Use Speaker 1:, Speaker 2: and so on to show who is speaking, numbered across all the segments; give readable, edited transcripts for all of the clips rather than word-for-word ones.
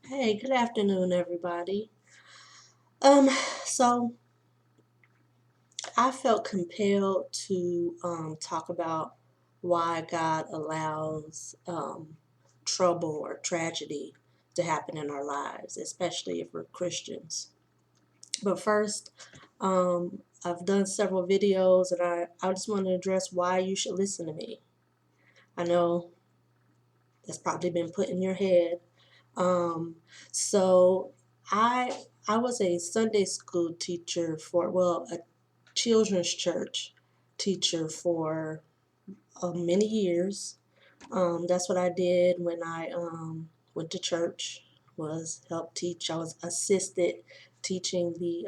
Speaker 1: Hey, good afternoon, everybody. Um, so I felt compelled to talk about why God allows trouble or tragedy to happen in our lives, especially if we're Christians. But first, I've done several videos and I just want to address why you should listen to me. I know that's probably been put in your head. Um, so I I was a Sunday school teacher for, well, a children's church teacher for many years. That's what I did when I went to church, was help teach. I was assisted teaching the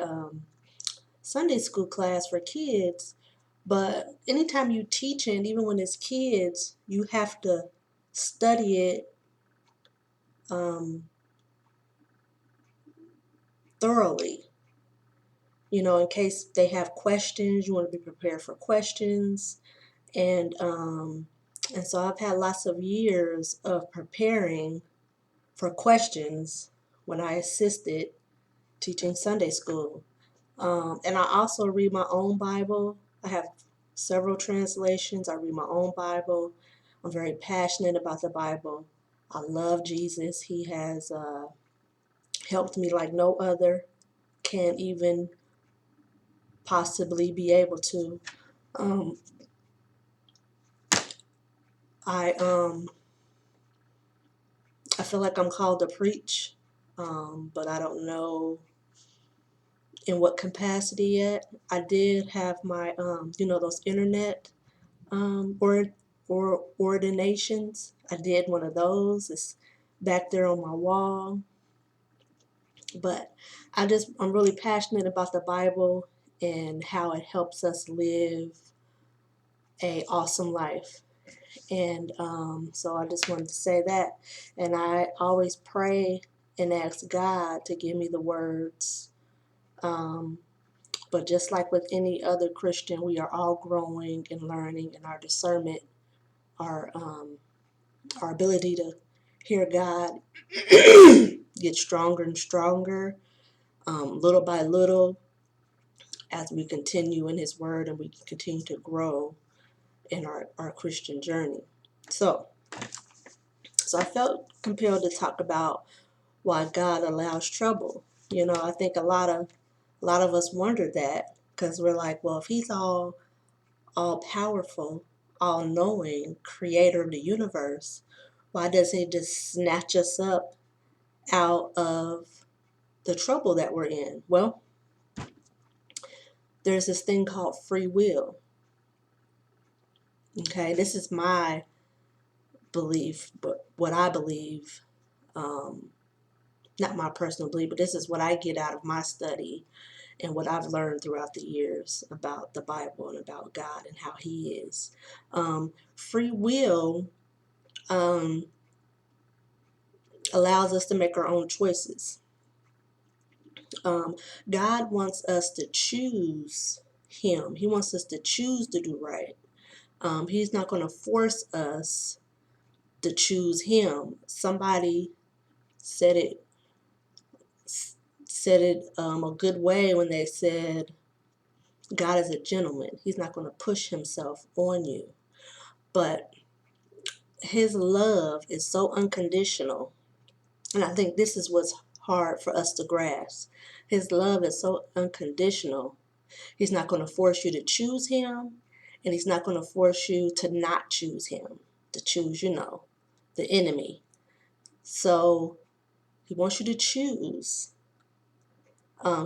Speaker 1: Sunday school class for kids. But anytime you teaching, even when it's kids, you have to study it um, thoroughly. In case they have questions, you want to be prepared for questions. And so I've had lots of years of preparing for questions when I assisted teaching Sunday school. And I also read my own Bible. I have several translations. I read my own Bible. I'm very passionate about the Bible. I love Jesus. He has helped me like no other can even possibly be able to. Um, I I feel like I'm called to preach, but I don't know in what capacity yet. I did have my those internet or ordinations. I did one of those. It's back there on my wall. But I'm really passionate about the Bible and how it helps us live a awesome life. And so I just wanted to say that. And I always pray and ask God to give me the words. Um, but just like with any other Christian, we are all growing and learning, and our discernment, our our ability to hear God get stronger and stronger, little by little, as we continue in His Word and we continue to grow in our Christian journey. So, so I felt compelled to talk about why God allows trouble. I think a lot of us wonder that, because we're like, well, if He's all powerful, all knowing, creator of the universe, why does He just snatch us up out of the trouble that we're in? Well, there's this thing called free will. Okay, this is my belief, but what I believe, um, not my personal belief, but this is what I get out of my study and what I've learned throughout the years about the Bible and about God and how He is. Free will um, allows us to make our own choices. Um, God wants us to choose Him. He wants us to choose to do right. He's not going to force us to choose Him. Somebody said it a good way when they said God is a gentleman. He's not going to push Himself on you, but His love is so unconditional, and I think this is what's hard for us to grasp. His love is so unconditional. He's not going to force you to choose Him, and He's not going to force you to not choose Him, to choose, the enemy. So He wants you to choose.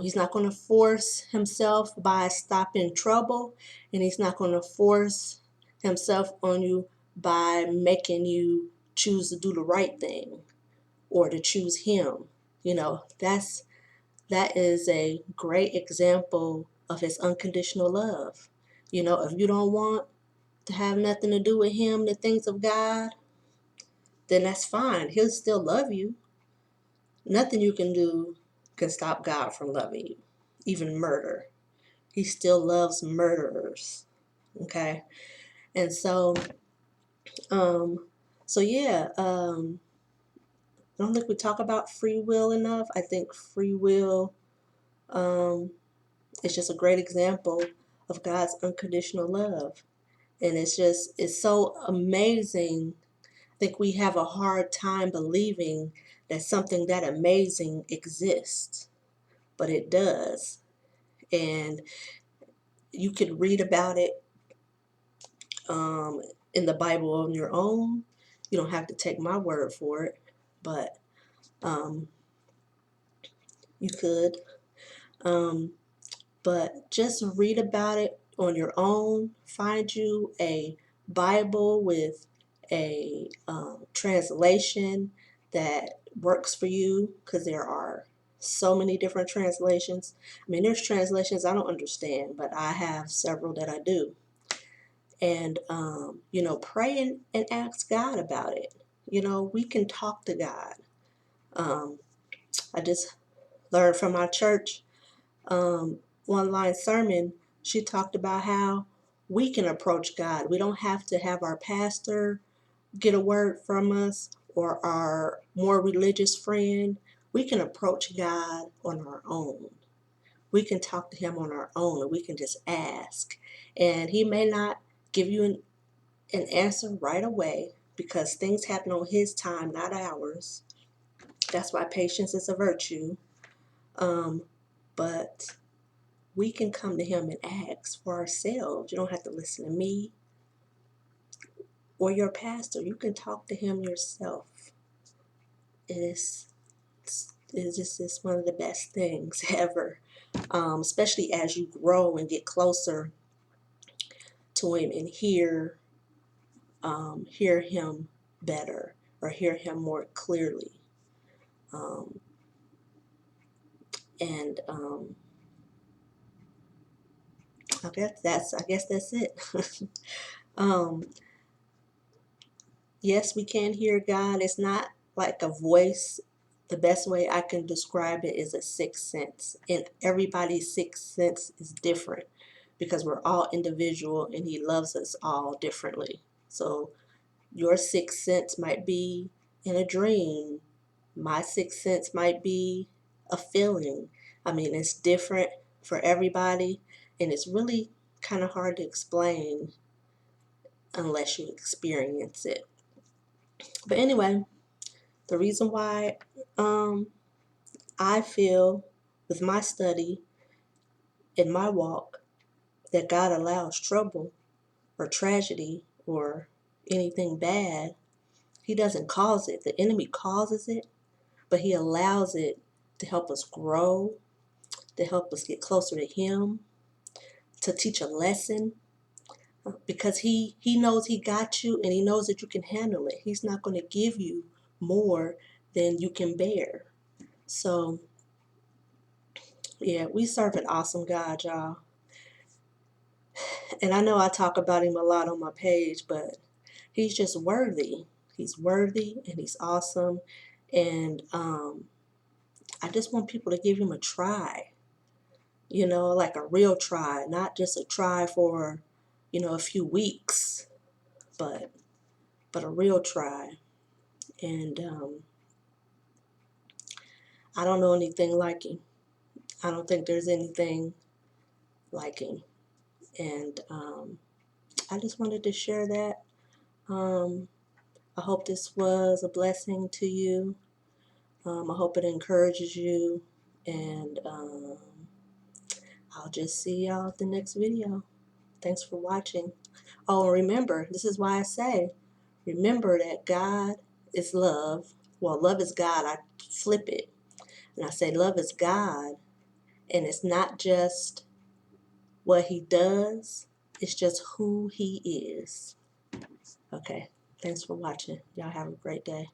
Speaker 1: He's not going to force Himself by stopping trouble, and He's not going to force Himself on you by making you choose to do the right thing or to choose Him. That is a great example of His unconditional love. If you don't want to have nothing to do with Him, the things of God, then that's fine. He'll still love you. Nothing you can do can stop God from loving you, even murder. He still loves murderers. Okay? And so, um, so yeah, I don't think we talk about free will enough. I think free will is just a great example of God's unconditional love. And it's so amazing. I think we have a hard time believing that something that amazing exists, but it does. And you could read about it um, in the Bible on your own. You don't have to take my word for it, but um, you could. Um, but just read about it on your own. Find you a Bible with a translation that works for you, because there are so many different translations. I mean, there's translations I don't understand, but I have several that I do. And, pray and ask God about it. We can talk to God. I just learned from my church one line sermon. She talked about how we can approach God. We don't have to have our pastor get a word from us or our more religious friend. We can approach God on our own. We can talk to him on our own, and we can just ask. And he may not give you an answer right away, because things happen on his time, not ours. That's why patience is a virtue. But we can come to him and ask for ourselves. You don't have to listen to me or your pastor. You can talk to him yourself. It's it's one of the best things ever, especially as you grow and get closer to him and hear him better, or hear him more clearly. And I guess that's it. um, yes, we can hear God. It's not like a voice. The best way I can describe it is a sixth sense, and everybody's sixth sense is different, because we're all individual and he loves us all differently. So your sixth sense might be in a dream. My sixth sense might be a feeling. I mean, it's different for everybody, and it's really kind of hard to explain unless you experience it. But anyway, the reason why I feel with my study in my walk that God allows trouble or tragedy or anything bad, he doesn't cause it. The enemy causes it, but he allows it to help us grow, to help us get closer to him, to teach a lesson, because he knows he got you, and he knows that you can handle it. He's not going to give you more than you can bear. So yeah, we serve an awesome God, y'all. And I know I talk about him a lot on my page, but he's just worthy. He's worthy and he's awesome. And I just want people to give him a try, like a real try, not just a try for, a few weeks, but a real try. And I don't know anything like him. I don't think there's anything like him. And I just wanted to share that. I hope this was a blessing to you. I hope it encourages you. And I'll just see y'all at the next video. Thanks for watching. Oh, and remember, this is why I say, remember that God is love. Well, love is God. I flip it. And I say love is God. And it's not just what he does. It's just who he is. Okay. Thanks for watching. Y'all have a great day.